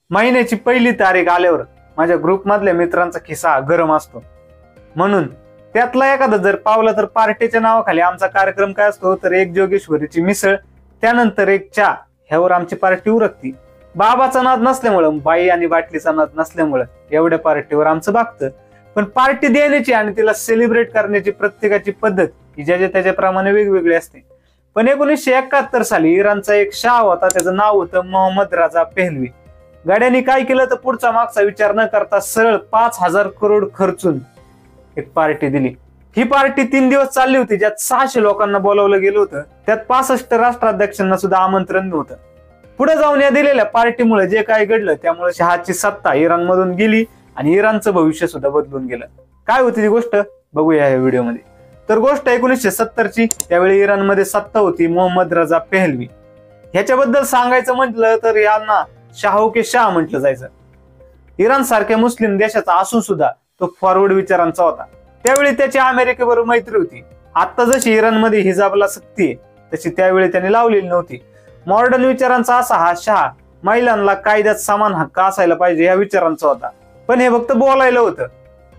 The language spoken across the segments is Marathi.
महिन्याची पहिली तारीख आल्यावर माझ्या ग्रुपमधल्या मित्रांचा खिसा गरम असतो, म्हणून त्यातला एखादा जर पावला तर पार्टीच्या नावाखाली आमचा कार्यक्रम काय असतो तर एक जोगेश्वरीची मिसळ, त्यानंतर एक चहा, ह्यावर आमची पार्टी उरकती. बाबाचा नाद नसल्यामुळं, बाई आणि बाटलीचा नाद नसल्यामुळं एवढ्या पार्टीवर आमचं भागतं. पण पार्टी देण्याची आणि तिला सेलिब्रेट करण्याची प्रत्येकाची पद्धत ही ज्याच्या त्याच्याप्रमाणे वेगवेगळी असते. पण 1971 साली इराणचा एक शाह होता, त्याचं नाव होतं मोहम्मद रजा पेहलवी. गाड्यांनी काय केलं तर पुढचा मागचा विचार न करता सरळ 5,000 करोड खर्चून एक पार्टी दिली. ही पार्टी 3 दिवस चालली होती, ज्यात 600 लोकांना बोलावलं गेलं होतं. त्यात 65 राष्ट्राध्यक्षांना सुद्धा आमंत्रण नव्हतं. पुढे जाऊन या दिलेल्या पार्टीमुळे जे काय घडलं त्यामुळे शहाची सत्ता इराणमधून गेली आणि इराणचं भविष्य सुद्धा बदलून गेलं. काय होती ती गोष्ट बघूया या व्हिडिओमध्ये. तर गोष्ट 1970ची. त्यावेळी इराणमध्ये सत्ता होती मोहम्मद रजा पेहलवी. ह्याच्याबद्दल सांगायचं म्हटलं तर यांना शाहो के शाह म्हटलं जायचं. इराण सारख्या मुस्लिम देशाचा असून सुद्धा तो फॉरवर्ड विचारांचा होता. त्यावेळी त्याची अमेरिकेबरोबर मैत्री होती. आता जशी इराणमध्ये हिजाबला सक्ती आहे तशी त्यावेळी त्यांनी लावलेली नव्हती. मॉडर्न विचारांचा असा हा शाह महिलांना कायद्यात समान हक्क असायला पाहिजे या विचारांचा होता. पण हे फक्त बोलायला होतं.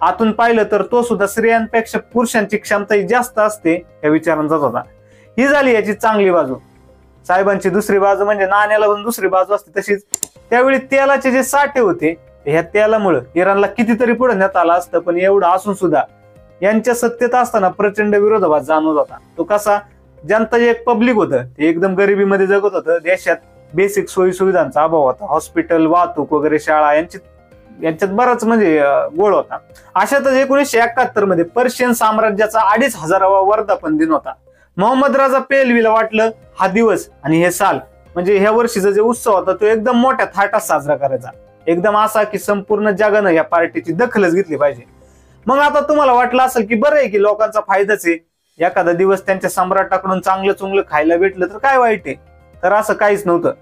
आतून पाहिलं तर तो सुद्धा स्त्रियांपेक्षा पुरुषांची क्षमता जास्त असते या विचारांचाच होता. ही झाली याची चांगली बाजू. साहेबांची दुसरी बाजू म्हणजे नाण्याला पण दुसरी बाजू असते तशीच. त्यावेळी तेलाचे जे साठे होते ह्या तेलामुळे इराणला कितीतरी पुढे नेत आला असतं. पण एवढं असून सुद्धा यांच्या सत्तेत असताना प्रचंड विरोधाभास जाणवत होता. तो कसा, जनता जे एक पब्लिक होतं ते एकदम गरिबीमध्ये जगत होतं. देशात बेसिक सोयी सुविधांचा अभाव होता. हॉस्पिटल, वाहतूक वगैरे, शाळा यांच्यात बराच म्हणजे गोळ होता. अशातच 1971 मध्ये पर्शियन साम्राज्याचा 2,500वा वर्धापन दिन होता. मोहम्मद रजा पेहलवीला वाटलं हा दिवस आणि हे साल म्हणजे ह्या वर्षीचा जे उत्सव होता तो एकदम मोठ्या थाटात साजरा करायचा. एकदम असा की संपूर्ण जगानं या पार्टीची दखलच घेतली पाहिजे. मग आता तुम्हाला वाटलं असेल की बरं आहे की लोकांचा फायदाच आहे, एखादा दिवस त्यांच्या सम्राटाकडून चांगलं चुंगलं खायला भेटलं तर काय वाईट आहे. तर असं काहीच नव्हतं.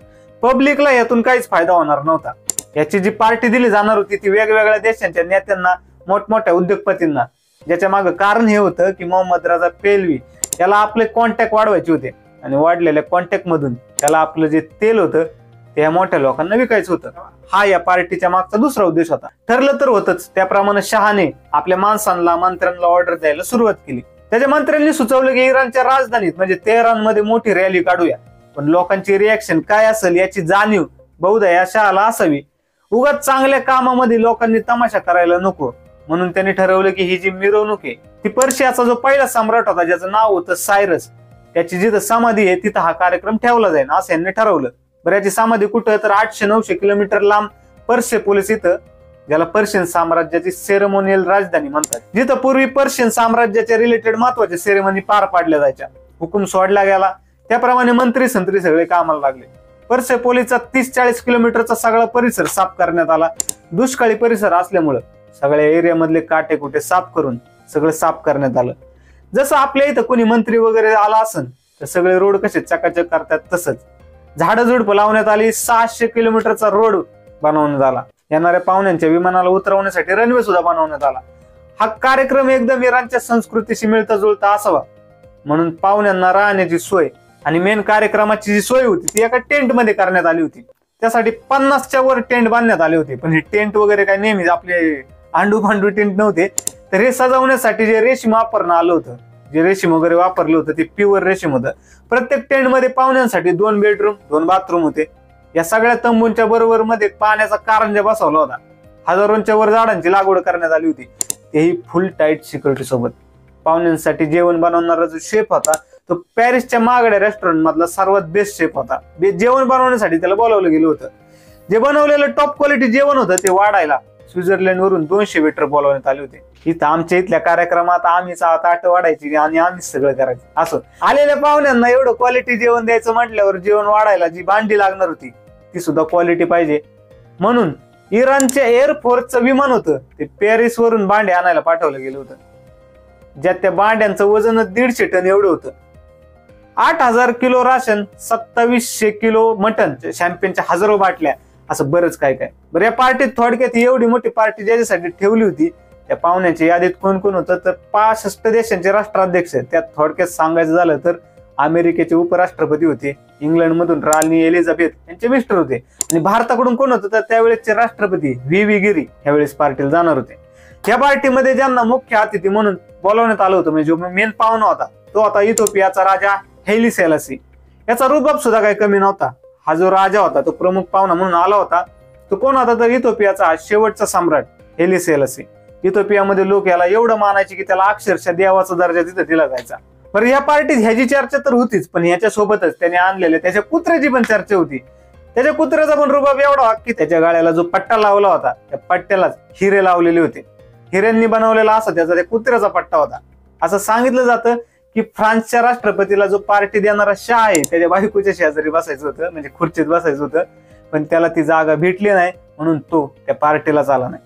पब्लिकला यातून काहीच फायदा होणार नव्हता. याची जी पार्टी दिली जाणार होती ती वेगवेगळ्या देशांच्या नेत्यांना, मोठमोठ्या उद्योगपतींना. ज्याच्या मागे कारण हे होतं की मोहम्मद रजा पेहलवी याला आपले कॉन्टॅक्ट वाढवायचे होते आणि वाढलेल्या कॉन्टॅक्ट मधून त्याला आपलं जे तेल होतं ते या मोठ्या लोकांना विकायचं होतं. हा या पार्टीच्या मागचा दुसरा उद्देश होता. ठरलं तर होतच. त्याप्रमाणे शहाने आपल्या माणसांना, मंत्र्यांना ऑर्डर द्यायला सुरुवात केली. त्याच्या मंत्र्यांनी सुचवलं की इराणच्या राजधानीत म्हणजे तेहरानमध्ये मोठी रॅली काढूया. पण लोकांची रिॲक्शन काय असेल याची जाणीव बहुधा या शहाला असावी. उगाच चांगल्या कामामध्ये लोकांनी तमाशा करायला नको, म्हणून त्यांनी ठरवलं की ही जी मिरवणूक आहे ती पर्शियाचा जो पहिला सम्राट होता ज्याचं नाव होतं सायरस, त्याची जिथं समाधी आहे तिथं हा कार्यक्रम ठेवला जाईल असं यांनी ठरवलं. बरं, याची समाधी कुठं तर 800-900 किलोमीटर लांब पर्सेपोलिस इथं, ज्याला पर्शियन साम्राज्याची सेरेमोनियल राजधानी म्हणतात, जिथं पूर्वी पर्शियन साम्राज्याच्या रिलेटेड महत्वाच्या सेरेमनी पार पाडल्या जायच्या. हुकूम सोडला गेला त्याप्रमाणे मंत्री संत्री सगळे कामाला लागले. पर्सेपोलिसचा 30-40 किलोमीटरचा सगळा परिसर साफ करण्यात आला. दुष्काळी परिसर असल्यामुळं सगळ्या एरियामधले काटे कुठे साफ करून सगळं साफ करण्यात आलं. जसं आपल्या इथं कोणी मंत्री वगैरे आला असन तर सगळे रोड कसे चकाचक करतात तसंच झाडं झुडपं लावण्यात आली. 600 किलोमीटरचा रोड बनवण्यात आला. येणाऱ्या पाहुण्यांच्या विमानाला उतरवण्यासाठी रनवे सुद्धा बनवण्यात आला. हा कार्यक्रम एकदम इराणच्या संस्कृतीशी मिळता जुळता असावा म्हणून पाहुण्यांना राहण्याची सोय आणि मेन कार्यक्रमाची जी सोय होती ती एका टेंट मध्ये करण्यात आली होती. त्यासाठी 50च्या वर टेंट बांधण्यात आले होते. पण हे टेंट वगैरे काय नेहमी आपले आंडू फांडू टेंट नव्हते. तर हे सजवण्यासाठी जे रेशीम वापरणं आलं होतं, जे रेशीम वगैरे वापरलं होतं ते प्युअर रेशीम होतं. प्रत्येक टेंट मध्ये पाहुण्यांसाठी 2 बेडरूम 2 बाथरूम होते. या सगळ्या तंबूंच्या बरोबर मध्ये पाण्याचा कारंजा बसवला होता. हजारोंच्या वर झाडांची लागवड करण्यात आली होती, तेही फुल टाईट सिक्युरिटी सोबत. पाहुण्यांसाठी जेवण बनवणारा जो शेफ होता तो पॅरिसच्या महागड्या रेस्टॉरंट मधला सर्वात बेस्ट शेफ होता. जेवण बनवण्यासाठी त्याला बोलावलं गेलं होतं. जे बनवलेलं टॉप क्वालिटी जेवण होतं ते वाढायला स्वित्झर्लंड वरून 200 वेटर बोलावण्यात आले होते. इथं आमच्या इथल्या कार्यक्रमात आम्हीच ताट वाढायची आणि आम्हीच सगळं करायचं. असं आलेल्या पाहुण्यांना एवढं क्वालिटी जेवण द्यायचं म्हटल्यावर जेवण वाढायला जी भांडी लागणार होती ती सुद्धा क्वालिटी पाहिजे. म्हणून इराणच्या एअरफोर्सचं विमान होतं ते पॅरिस वरून भांडे आणायला पाठवलं गेलं होतं, ज्यात त्या भांड्यांचं वजन 150 टन एवढं होतं. 8,000 किलो राशन, 2700 किलो मटन, शॅम्पेनच्या हजारो बाटल्या, असं बरंच काय काय. बरं, या पार्टीत थोडक्यात एवढी मोठी पार्टी ज्याच्यासाठी ठेवली होती त्या पाहुण्याच्या यादीत कोण कोण होतं तर 65 देशांचे राष्ट्राध्यक्ष. त्यात थोडक्यात सांगायचं झालं तर अमेरिकेचे उपराष्ट्रपती होते, इंग्लंडमधून राणी एलिझाबेथ यांचे मिस्टर होते. आणि भारताकडून कोण होतं तर त्यावेळेसचे राष्ट्रपती व्ही गिरी यावेळेस पार्टीला जाणार होते. या पार्टीमध्ये ज्यांना मुख्य अतिथी म्हणून बोलावण्यात आलं होतं, म्हणजे जो मेन पाहुणा होता तो होता इथिओपियाचा राजा हैली सेलासी. याचा रुबाब सुद्धा काही कमी नव्हता. हा जो राजा होता तो प्रमुख पाहुणा म्हणून आला होता. तो कोण होता तर इथिओपियाचा शेवटचा सम्राट हैली सेलासी. इथिओपियामध्ये लोक याला एवढं मानायचे की त्याला अक्षरशः देवाचा दर्जा तिथे दिला जायचा. बरं, या पार्टीत ह्याची चर्चा तर होतीच, पण ह्याच्या सोबतच त्याने आणलेल्या त्याच्या कुत्र्याची पण चर्चा होती. त्याच्या कुत्र्याचा पण रुबाब एवढा की त्याच्या गाळ्याला जो पट्टा लावला होता त्या पट्ट्यालाच हिरे लावलेले होते. हिऱ्यांनी बनवलेला असा त्याचा त्या कुत्र्याचा पट्टा होता. असं सांगितलं जातं की फ्रान्सच्या राष्ट्रपतीला जो पार्टी देणारा शाह आहे त्याच्या बायकोच्या शेजारी बसायचं होतं, म्हणजे खुर्चीत बसायचं होतं, पण त्याला ती जागा भेटली नाही म्हणून तो त्या पार्टीलाच आला नाही.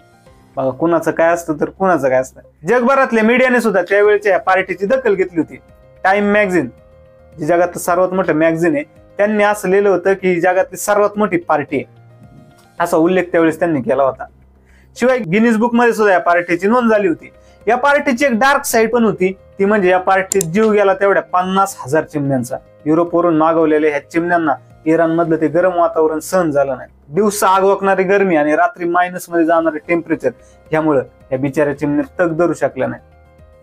बघा कुणाचं काय असतं तर कुणाचं काय असतं. जगभरातल्या मीडियाने सुद्धा त्यावेळेच्या पार्टीची दखल घेतली होती. टाइम मॅगझिन, जी जगात सर्वात मोठं मॅगझिन आहे, त्यांनी असं लिहिलं होतं की जगातली सर्वात मोठी पार्टी आहे असा उल्लेख त्यावेळेस त्यांनी केला होता. शिवाय गिनीज बुक मध्ये सुद्धा या पार्टीची नोंद झाली होती. या पार्टीची एक डार्क साईड पण होती, ती म्हणजे या पार्टीत जीव गेला तेवढ्या 50,000 चिमण्यांचा. युरोपवरून मागवलेल्या ह्या चिमण्यांना इराण मधलं ते गरम वातावरण सहन झालं नाही. दिवसा आग वाकणारी गरमी आणि रात्री मायनस मध्ये जाणारे टेम्परेचर यामुळे या बिचाऱ्या चिमण्या तग धरू शकल्या नाही.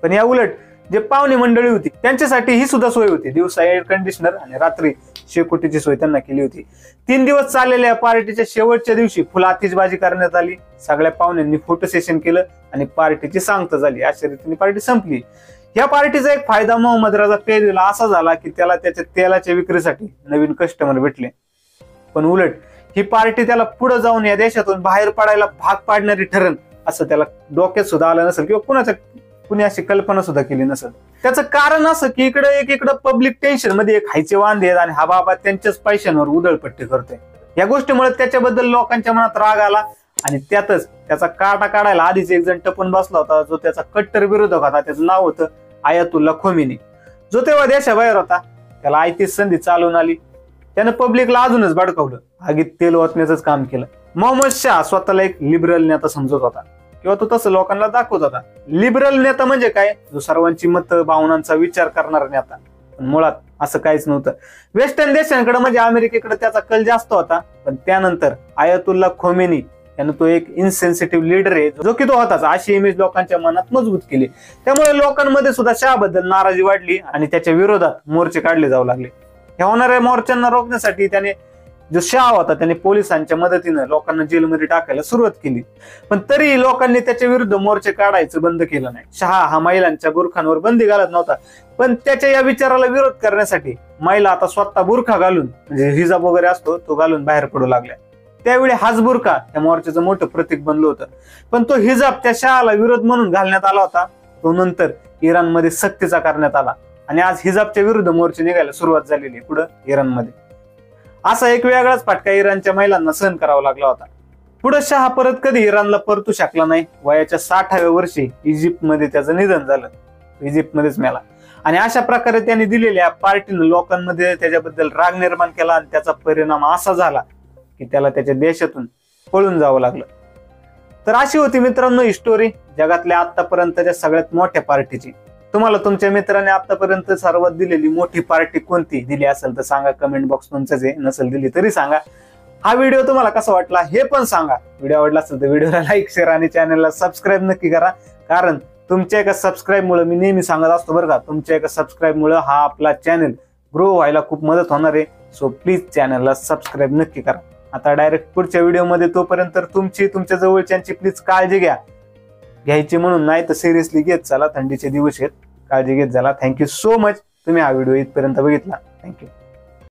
पण या उलट जे पाहुणे मंडळी होती त्यांच्यासाठी ही सुद्धा सोय होती. दिवसा एअर कंडिशनर आणि रात्री शेकोटीची सोय त्यांना केली होती. 3 दिवस चाललेल्या पार्टीच्या शेवटच्या दिवशी फुल आतिषबाजी करण्यात आली. सगळ्या पाहुण्यांनी फोटो सेशन केलं आणि पार्टीची सांगता झाली. अशा रीतीने पार्टी संपली. या पार्टीचा एक फायदा मोहम्मद रजा पेहलवीला असा झाला की त्याला त्याच्या तेलाच्या विक्रीसाठी नवीन कस्टमर भेटले. पण उलट ही पार्टी त्याला पुढे जाऊन या देशातून बाहेर पडायला भाग पाडणारी ठरण असं त्याला डोक्यात सुद्धा आलं नसेल किंवा कुणी अशी कल्पना सुद्धा केली नसेल. त्याचं कारण असं की इकडं पब्लिक टेन्शन मध्ये एक खायचे वांदे आहेत आणि हा बाबा त्यांच्याच पैशांवर उधळपट्टी करतोय. या गोष्टीमुळे त्याच्याबद्दल लोकांच्या मनात राग आला आणि त्यातच त्याचा काटा काढायला आधीच एक जण टपून बसला होता, जो त्याचा कट्टर विरोधक होता. त्याचं नाव होतं आयातुल्ला खोमेनी, जो तेव्हा देशाबाहेर होता. त्याला आयतीच संधी चालून आली. त्यानं पब्लिकला अजूनच भडकवलं, आगीत तेल ओतण्याचं काम केलं. मोहम्मद शाह स्वतःला एक लिबरल नेता समजत होता किंवा तो तसं लोकांना दाखवत होता. लिबरल नेता म्हणजे काय, जो सर्वांची मतं भावनांचा विचार करणारा नेता. पण मुळात असं काहीच नव्हतं. वेस्टर्न देशांकडे म्हणजे अमेरिकेकडे त्याचा कल जास्त होता. पण त्यानंतर आयातुल्ला खोमेनी यानं तो एक इनसेन्सिटिव्ह लीडर आहे जो की तो होताच अशी इमेज लोकांच्या मनात मजबूत केली. त्यामुळे लोकांमध्ये सुद्धा शाहबद्दल नाराजी वाढली आणि त्याच्या विरोधात मोर्चे काढले जाऊ लागले. ह्या होणाऱ्या मोर्चांना रोखण्यासाठी त्याने जो शाह होता त्याने पोलिसांच्या मदतीनं लोकांना जेलमध्ये टाकायला सुरुवात केली. पण तरीही लोकांनी त्याच्या विरुद्ध मोर्चे काढायचं बंद केलं नाही. शाह हा महिलांच्या बुरखांवर बंदी घालत नव्हता, पण त्याच्या या विचाराला विरोध करण्यासाठी महिला आता स्वतः बुरखा घालून, म्हणजे हिजाब वगैरे असतो तो घालून बाहेर पडू लागल्या. त्यावेळी हाच बुरखा त्या मोर्चाचं मोठं प्रतीक बनलं होतं. पण तो हिजाब त्या शाहाला विरोध म्हणून घालण्यात आला होता. तो नंतर इराणमध्ये सक्तीचा करण्यात आला आणि आज हिजाबच्या विरुद्ध मोर्चे निघायला सुरुवात झालेली पुढे इराणमध्ये. असा एक वेगळाच फटका इराणच्या महिलांना सहन करावा लागला होता. पुढे शाह परत कधी इराणला परतू शकला नाही. वयाच्या 60व्या वर्षी इजिप्तमध्ये त्याचं निधन झालं. इजिप्तमध्येच मेला. आणि अशा प्रकारे त्यांनी दिलेल्या पार्टीनं लोकांमध्ये त्याच्याबद्दल राग निर्माण केला आणि त्याचा परिणाम असा झाला की त्याला त्याच्या देशातून पळून जावं लागलं. तर अशी होती मित्रांनो ही स्टोरी जगातल्या आतापर्यंतच्या सगळ्यात मोठ्या पार्टीची. तुम्हाला तुमच्या मित्राने आतापर्यंत सर्वात दिलेली मोठी पार्टी कोणती दिली असेल तर सांगा. कमेंट बॉक्स तुमचंच आहे, नसेल दिली तरी सांगा. हा व्हिडिओ तुम्हाला कसा वाटला हे पण सांगा. व्हिडिओ आवडला असेल तर व्हिडिओला लाईक, शेअर आणि चॅनलला सबस्क्राईब नक्की करा. कारण तुमच्या एका सबस्क्राईबमुळे, मी नेहमी सांगत असतो बरं का, तुमच्या एका सबस्क्राईबमुळे हा आपला चॅनल ग्रो व्हायला खूप मदत होणार आहे. सो प्लीज चॅनलला सबस्क्राईब नक्की करा. आता डायरेक्ट पुढच्या व्हिडिओमध्ये, तोपर्यंत तुमच्या जवळच्यांची प्लीज काळजी घ्यायची म्हणून, नाही तर सिरियसली घेत चला. थंडीचे दिवस आहेत, काळजी घेत झाला. थँक्यू सो मच, तुम्ही हा व्हिडिओ इथपर्यंत बघितला. थँक्यू.